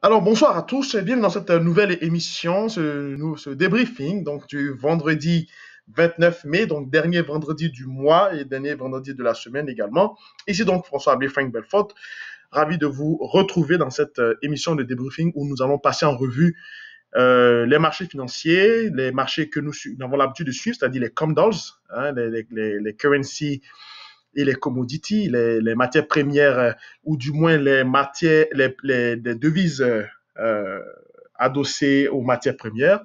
Alors, bonsoir à tous et bienvenue dans cette nouvelle émission, ce débriefing donc, du vendredi 29 mai, donc dernier vendredi du mois et dernier vendredi de la semaine également. Ici donc François-Abbé Frank Belfort, ravi de vous retrouver dans cette émission de débriefing où nous allons passer en revue les marchés financiers, les marchés que nous avons l'habitude de suivre, c'est-à-dire les COMDOLs, hein, les currency et les commodities, les matières premières, ou du moins les matières, les devises euh, adossées aux matières premières,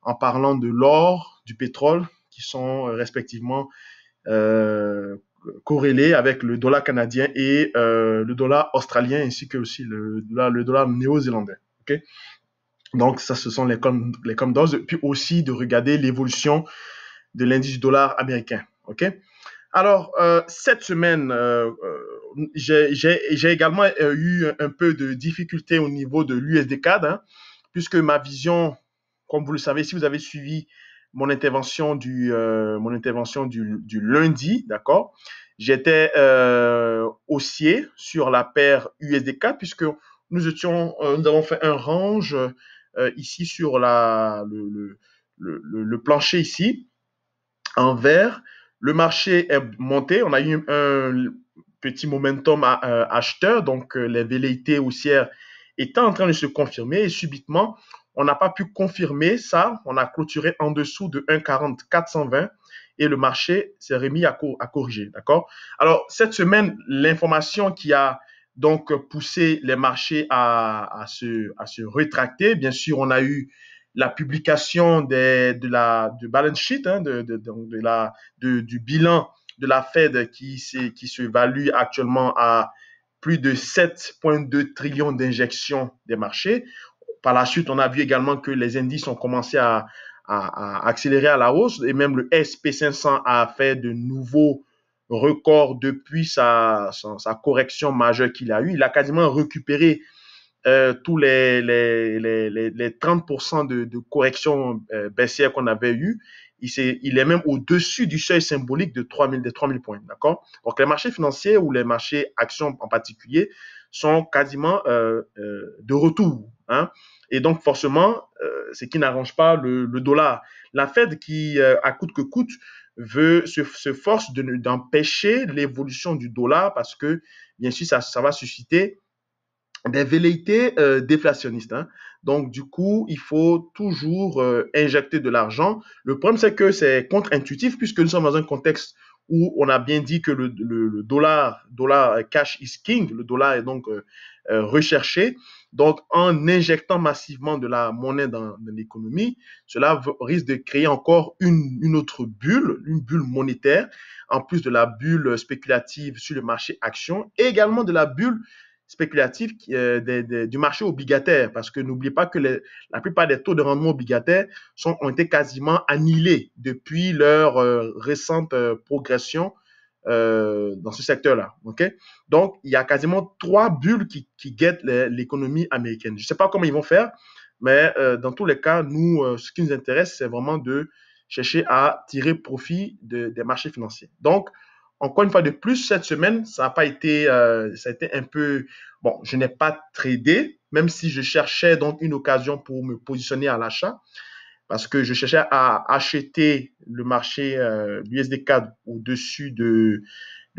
en parlant de l'or, du pétrole, qui sont respectivement euh, corrélés avec le dollar canadien et le dollar australien, ainsi que aussi le dollar néo-zélandais. Okay? Donc, ça, ce sont les COMDOS, puis aussi de regarder l'évolution de l'indice du dollar américain. OK? Alors, cette semaine, j'ai également eu un peu de difficulté au niveau de l'USD-CAD, hein, puisque ma vision, comme vous le savez, si vous avez suivi mon intervention du lundi, d'accord, j'étais haussier sur la paire USD-CAD, puisque nous avons fait un range ici sur le plancher ici en vert. Le marché est monté. On a eu un petit momentum acheteur, donc les velléités haussières étaient en train de se confirmer et subitement, on n'a pas pu confirmer ça. On a clôturé en dessous de 1,40 420 et le marché s'est remis à corriger. D'accord? Alors, cette semaine, l'information qui a donc poussé les marchés à se rétracter, bien sûr, on a eu la publication de balance sheet, hein, du bilan de la Fed qui se value actuellement à plus de 7,2 trillions d'injections des marchés. Par la suite, on a vu également que les indices ont commencé à accélérer à la hausse et même le SP500 a fait de nouveaux records depuis sa correction majeure qu'il a eue. Il a quasiment récupéré tous les 30% de correction baissière qu'on avait eu, il est même au-dessus du seuil symbolique de 3000 points. D'accord? Donc, les marchés financiers ou les marchés actions en particulier sont quasiment de retour. Hein? Et donc, forcément, ce qui n'arrange pas le dollar. La Fed qui, à coûte que coûte, se force d'empêcher l'évolution du dollar parce que, bien sûr, ça va susciter des velléités déflationnistes. Hein. Donc, du coup, il faut toujours injecter de l'argent. Le problème, c'est que c'est contre-intuitif puisque nous sommes dans un contexte où on a bien dit que le dollar cash is king, le dollar est donc recherché. Donc, en injectant massivement de la monnaie dans l'économie, cela risque de créer encore une autre bulle, une bulle monétaire, en plus de la bulle spéculative sur le marché action, et également de la bulle spéculatif du marché obligataire, parce que n'oubliez pas que la plupart des taux de rendement obligataires ont été quasiment annihilés depuis leur récente progression dans ce secteur-là. Okay? Donc, il y a quasiment trois bulles qui guettent l'économie américaine. Je ne sais pas comment ils vont faire, mais dans tous les cas, nous, ce qui nous intéresse, c'est vraiment de chercher à tirer profit des marchés financiers. Donc, encore une fois de plus, cette semaine, ça a été un peu. Bon, je n'ai pas tradé, même si je cherchais donc une occasion pour me positionner à l'achat, parce que je cherchais à acheter le marché du SD4 au-dessus de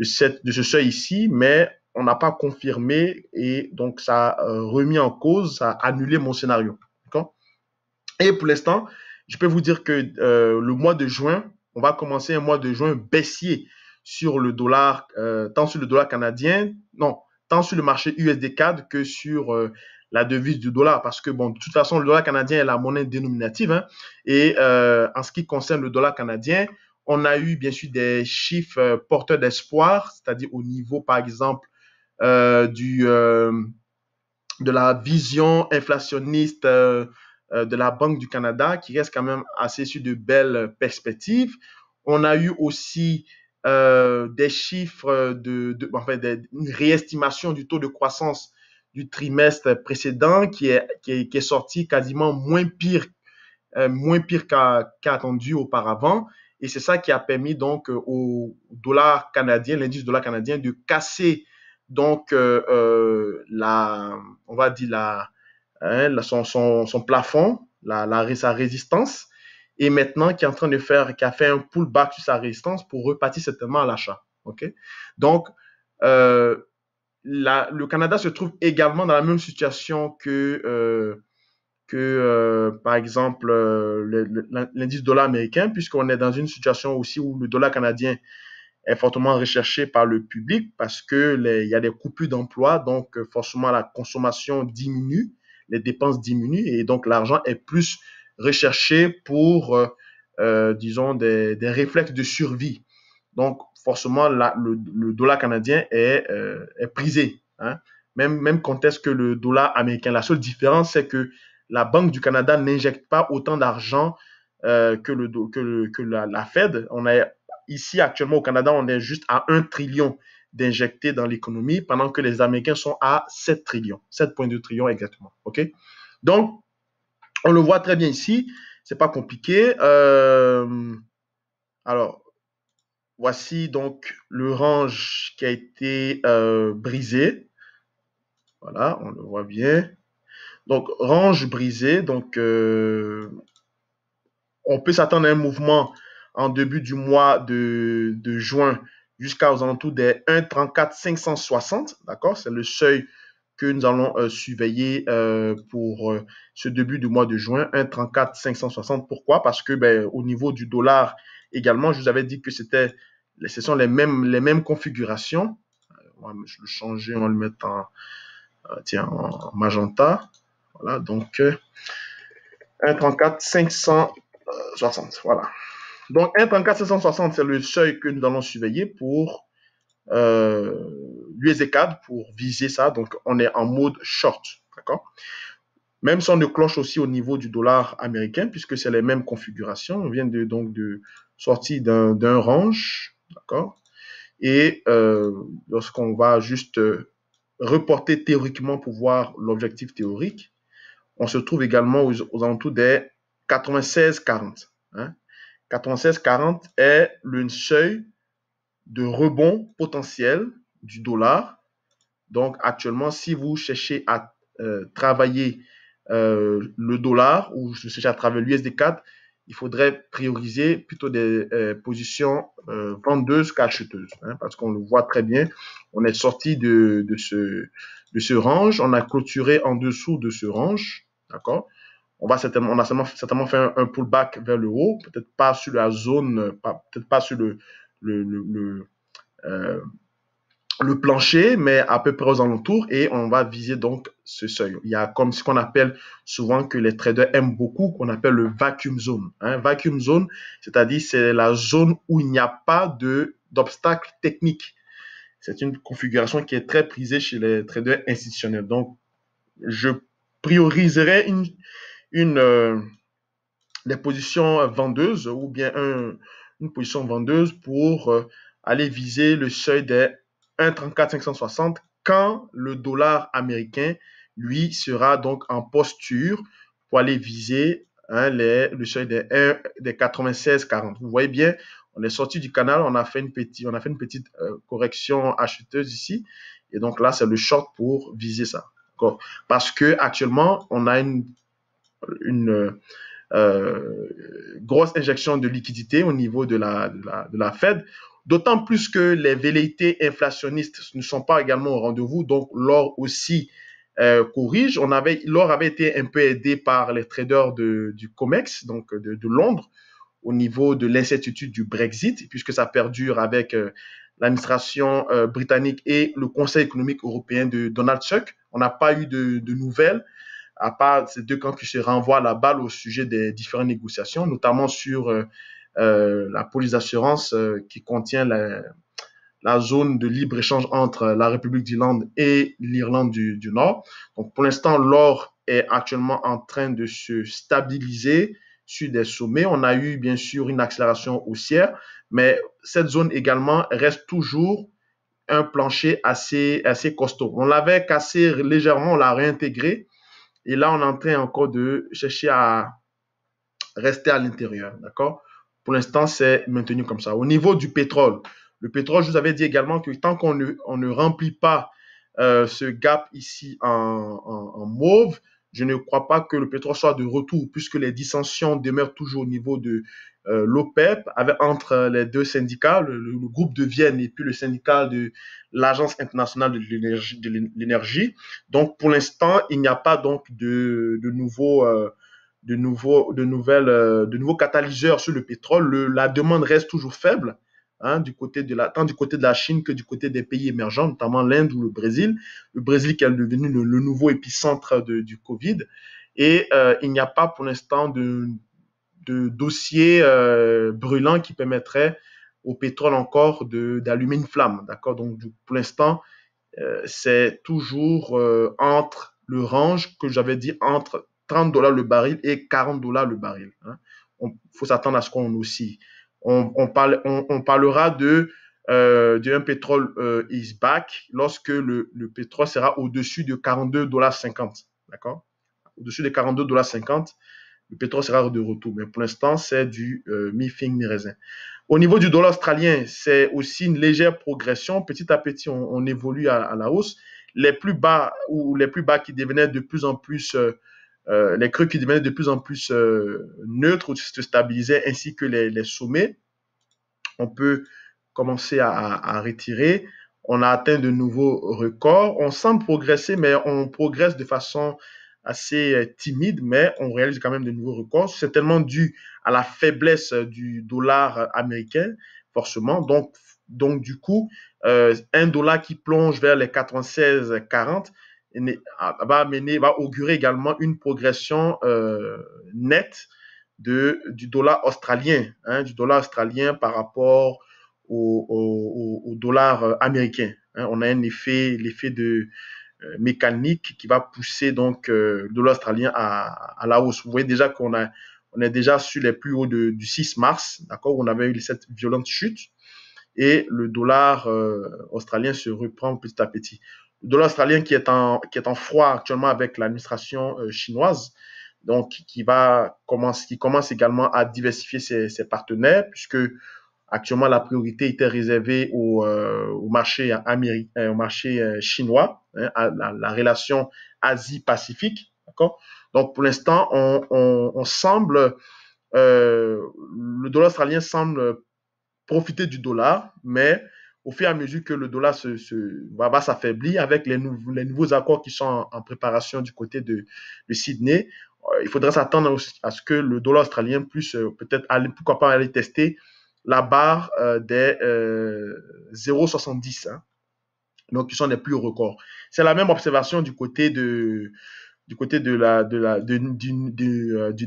ce seuil ici, mais on n'a pas confirmé et donc ça a remis en cause, ça a annulé mon scénario. Et pour l'instant, je peux vous dire que le mois de juin, on va commencer un mois de juin baissier sur le dollar, tant sur le dollar canadien, non, tant sur le marché USD CAD que sur la devise du dollar, parce que bon, de toute façon, le dollar canadien est la monnaie dénominative, hein, et en ce qui concerne le dollar canadien, on a eu bien sûr des chiffres porteurs d'espoir, c'est-à-dire au niveau, par exemple, euh, du, euh, de la vision inflationniste de la Banque du Canada, qui reste quand même assez sur de belles perspectives. On a eu aussi des chiffres enfin, une réestimation du taux de croissance du trimestre précédent qui est sorti quasiment moins pire qu'attendu auparavant. Et c'est ça qui a permis donc au dollar canadien, l'indice dollar canadien, de casser donc on va dire hein, son plafond, sa résistance, et maintenant qui est en train de faire, qui a fait un pullback sur sa résistance pour repartir certainement à l'achat. OK? Donc, euh, le Canada se trouve également dans la même situation par exemple, l'indice dollar américain, puisqu'on est dans une situation aussi où le dollar canadien est fortement recherché par le public parce il y a des coupures d'emploi, donc forcément la consommation diminue, les dépenses diminuent et donc l'argent est plus recherché pour, disons, des réflexes de survie. Donc forcément, le dollar canadien est prisé. Hein. Même contexte que le dollar américain. La seule différence, c'est que la Banque du Canada n'injecte pas autant d'argent que la Fed. Ici, actuellement, au Canada, on est juste à 1 trillion d'injectés dans l'économie, pendant que les Américains sont à 7 trillions, 7,2 trillions exactement. OK? Donc, on le voit très bien ici. C'est pas compliqué. Alors, voici donc le range qui a été brisé. Voilà, on le voit bien. Donc, range brisé. Donc, on peut s'attendre à un mouvement en début du mois de juin jusqu'à aux alentours des 1,34 560. D'accord? C'est le seuil que nous allons surveiller pour ce début du mois de juin, 1,34 560. Pourquoi? Parce que au niveau du dollar également, je vous avais dit que ce sont les mêmes configurations. On va le changer, on va le mettre en magenta. Voilà, donc 1,34 560. Voilà. Donc, 1,34 560, c'est le seuil que nous allons surveiller pour l'USD4 pour viser ça. Donc, on est en mode short. D'accord? Même si on de cloche aussi au niveau du dollar américain, puisque c'est les mêmes configurations. On vient donc de sortir d'un range. D'accord? Et lorsqu'on va juste reporter théoriquement pour voir l'objectif théorique, on se trouve également aux alentours des 96,40. Hein? 96,40 est le seuil de rebond potentiel du dollar. Donc, actuellement, si vous cherchez à travailler le dollar ou je cherche à travailler l'USD4, il faudrait prioriser plutôt des positions vendeuses qu'acheteuses. Hein, parce qu'on le voit très bien, on est sorti de ce range, on a clôturé en dessous de ce range. D'accord? On a certainement fait un pullback vers le haut, peut-être pas sur la zone, peut-être pas sur euh, le plancher, mais à peu près aux alentours, et on va viser donc ce seuil. Il y a comme ce qu'on appelle souvent, que les traders aiment beaucoup, qu'on appelle le vacuum zone. Hein. Vacuum zone, c'est-à-dire c'est la zone où il n'y a pas d'obstacle technique. C'est une configuration qui est très prisée chez les traders institutionnels. Donc, je prioriserai des positions vendeuses ou bien une position vendeuse pour aller viser le seuil des 1,34 560 quand le dollar américain, lui, sera donc en posture pour aller viser le seuil des 96,40. Vous voyez bien, on est sorti du canal, on a fait une petite correction acheteuse ici. Et donc là, c'est le short pour viser ça. Parce que actuellement, on a une grosse injection de liquidité au niveau de la Fed, d'autant plus que les velléités inflationnistes ne sont pas également au rendez-vous, donc l'or aussi corrige. L'or avait été un peu aidé par les traders du COMEX, donc de Londres, au niveau de l'incertitude du Brexit, puisque ça perdure avec l'administration britannique et le Conseil économique européen de Donald Tusk. On n'a pas eu de nouvelles à part ces deux camps qui se renvoient la balle au sujet des différentes négociations, notamment sur la police d'assurance qui contient la zone de libre-échange entre la République d'Irlande et l'Irlande du Nord. Donc, pour l'instant, l'or est actuellement en train de se stabiliser sur des sommets. On a eu, bien sûr, une accélération haussière, mais cette zone également reste toujours un plancher assez costaud. On l'avait cassé légèrement, on l'a réintégré, et là, on est en train encore de chercher à rester à l'intérieur. D'accord? Pour l'instant, c'est maintenu comme ça. Au niveau du pétrole, le pétrole, je vous avais dit également que tant qu'on ne remplit pas ce gap ici en mauve, je ne crois pas que le pétrole soit de retour, puisque les dissensions demeurent toujours au niveau de l'OPEP, entre les deux syndicats, le groupe de Vienne et puis le syndicat de l'Agence internationale de l'énergie. Donc, pour l'instant, il n'y a pas donc de nouveaux catalyseurs sur le pétrole. La demande reste toujours faible, hein, tant du côté de la Chine que du côté des pays émergents, notamment l'Inde ou le Brésil. Le Brésil qui est devenu le nouveau épicentre du Covid. Et il n'y a pas pour l'instant de dossier brûlant qui permettrait au pétrole encore d'allumer une flamme. D'accord. Donc, pour l'instant, c'est toujours entre le range que j'avais dit, entre $30 le baril et $40 le baril. Hein. Faut s'attendre à ce qu'on oscille. On parlera d'un pétrole is back lorsque le pétrole sera au-dessus de $42,50. D'accord? Au-dessus de $42,50, le pétrole sera de retour. Mais pour l'instant, c'est du mi-figue, mi-raisin. Au niveau du dollar australien, c'est aussi une légère progression. Petit à petit, on évolue à la hausse. Les plus bas qui devenaient de plus en plus, les creux qui devenaient de plus en plus neutres ou se stabilisaient, ainsi que les sommets, on peut commencer à retirer. On a atteint de nouveaux records. On semble progresser, mais on progresse de façon assez timide, mais on réalise quand même de nouveaux records. C'est tellement dû à la faiblesse du dollar américain, forcément. Donc du coup, un dollar qui plonge vers les 96,40 va augurer également une progression nette du dollar australien, hein, du dollar australien par rapport au dollar américain. Hein. On a l'effet de mécanique qui va pousser donc le dollar australien à la hausse. Vous voyez déjà on est déjà sur les plus hauts du 6 mars, d'accord, où on avait eu cette violente chute, et le dollar australien se reprend petit à petit. Le dollar australien qui est en froid actuellement avec l'administration chinoise, donc qui commence également à diversifier ses partenaires, puisque actuellement la priorité était réservée au marché américain, au marché chinois, hein, à la relation Asie-Pacifique, d'accord. Donc pour l'instant, on semble le dollar australien semble profiter du dollar, mais au fur et à mesure que le dollar va s'affaiblir avec les nouveaux accords qui sont en préparation du côté de Sydney, il faudra s'attendre à ce que le dollar australien puisse peut-être pourquoi pas aller tester la barre des 0,70, hein, donc qui sont les plus hauts records. C'est la même observation du côté du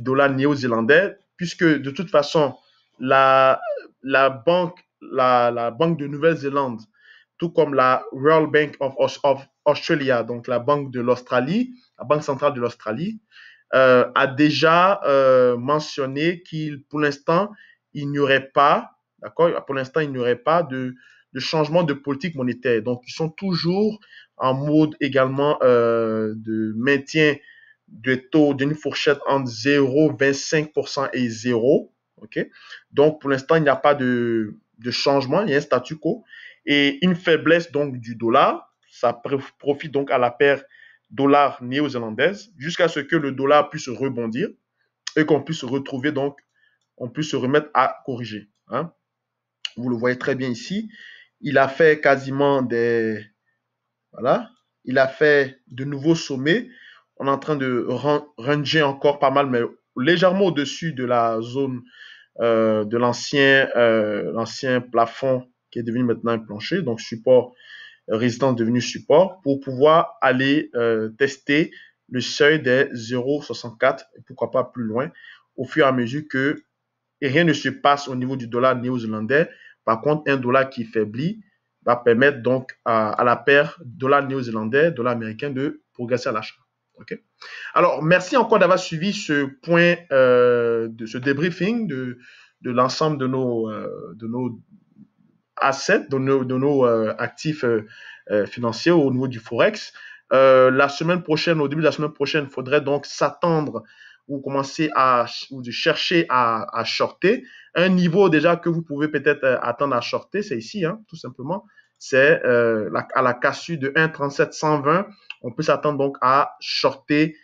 dollar néo-zélandais, puisque de toute façon, la, la banque de Nouvelle-Zélande, tout comme la Royal Bank of Australia, donc la banque de l'Australie, la banque centrale de l'Australie, a déjà mentionné qu'il, pour l'instant, il n'y aurait pas, d'accord, pour l'instant, il n'y aurait pas de changement de politique monétaire. Donc, ils sont toujours en mode également de maintien de taux d'une fourchette entre 0,25% et 0. Okay? Donc, pour l'instant, il n'y a pas de changement, il y a un statu quo. Et une faiblesse donc du dollar, ça profite donc à la paire dollar néo-zélandaise jusqu'à ce que le dollar puisse rebondir et qu'on puisse retrouver donc, on puisse se remettre à corriger. Hein? Vous le voyez très bien ici. Il a fait quasiment voilà, il a fait de nouveaux sommets. On est en train de ranger encore pas mal, mais légèrement au-dessus de la zone de l'ancien plafond qui est devenu maintenant un plancher, donc support résistance devenu support, pour pouvoir aller tester le seuil des 0,64 et pourquoi pas plus loin au fur et à mesure que rien ne se passe au niveau du dollar néo-zélandais. Par contre, un dollar qui faiblit va permettre donc à la paire dollar néo-zélandais, dollar américain de progresser à l'achat. Okay. Alors, merci encore d'avoir suivi ce point, de ce débriefing de l'ensemble de nos assets, de nos actifs financiers au niveau du Forex. La semaine prochaine, au début de la semaine prochaine, il faudrait donc s'attendre ou commencer ou chercher à shorter. Un niveau déjà que vous pouvez peut-être attendre à shorter, c'est ici, hein, tout simplement. C'est à la cassure de 1,37,120. On peut s'attendre donc à shorter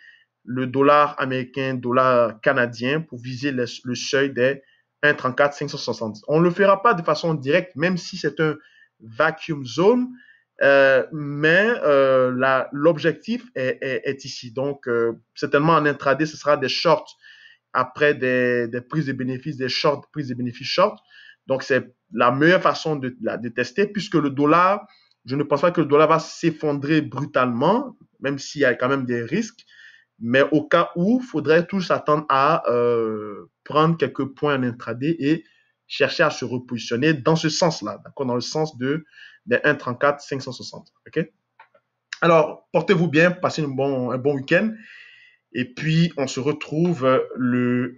le dollar américain, dollar canadien pour viser le seuil des 1,34 570. On ne le fera pas de façon directe, même si c'est un vacuum zone, mais l'objectif est ici. Donc, certainement en intraday, ce sera des shorts après des prises de bénéfices, des shorts, prises de bénéfices short. Donc, c'est la meilleure façon de tester, puisque le dollar, je ne pense pas que le dollar va s'effondrer brutalement, même s'il y a quand même des risques. Mais au cas où, il faudrait tous s'attendre à prendre quelques points en intraday et chercher à se repositionner dans ce sens-là, d'accord, dans le sens des 1,34 560. Okay? Alors, portez-vous bien, passez un bon week-end. Et puis, on se retrouve le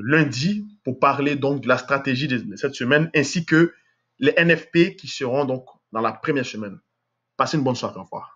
lundi pour parler donc de la stratégie de cette semaine ainsi que les NFP qui seront donc dans la première semaine. Passez une bonne soirée. Au revoir.